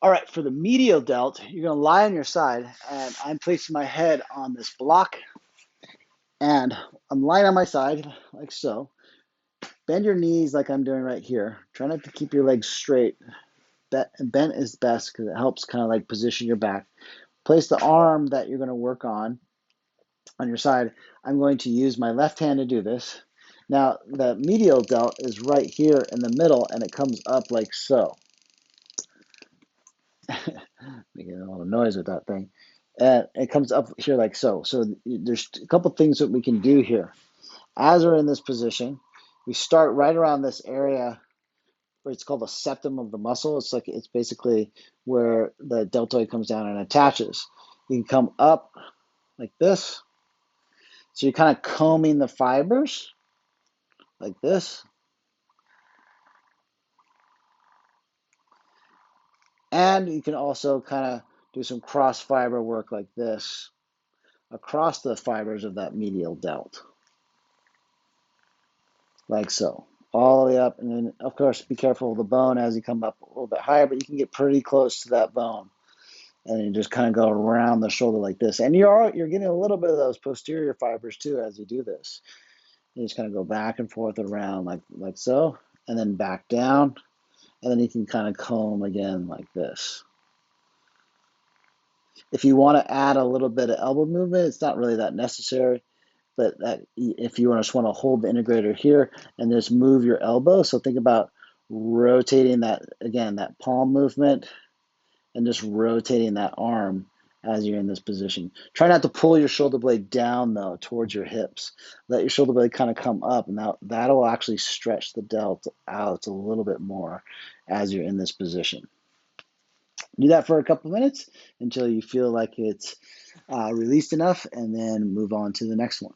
All right, for the medial delt, you're going to lie on your side, and I'm placing my head on this block, and I'm lying on my side like so. Bend your knees like I'm doing right here. Try not to keep your legs straight. Bent is best because it helps kind of like position your back. Place the arm that you're going to work on your side. I'm going to use my left hand to do this. Now, the medial delt is right here in the middle, and it comes up like so. Making a lot of noise with that thing. And it comes up here like so. So there's a couple things that we can do here. As we're in this position, we start right around this area where it's called the septum of the muscle. It's basically where the deltoid comes down and attaches. You can come up like this. So you're kind of combing the fibers like this. And you can also kind of do some cross fiber work like this across the fibers of that medial delt, like so, all the way up. And then, of course, be careful of the bone as you come up a little bit higher, but you can get pretty close to that bone. And you just kind of go around the shoulder like this. And you're getting a little bit of those posterior fibers too as you do this. You just kind of go back and forth around like so, and then back down. And then you can kind of comb again like this. If you want to add a little bit of elbow movement, it's not really that necessary. But if you just want to hold the integrator here and just move your elbow, so think about rotating that, again, that palm movement, and just rotating that arm as you're in this position. Try not to pull your shoulder blade down, though, towards your hips. Let your shoulder blade kind of come up, and that'll actually stretch the delt out a little bit more as you're in this position. Do that for a couple minutes until you feel like it's released enough, and then move on to the next one.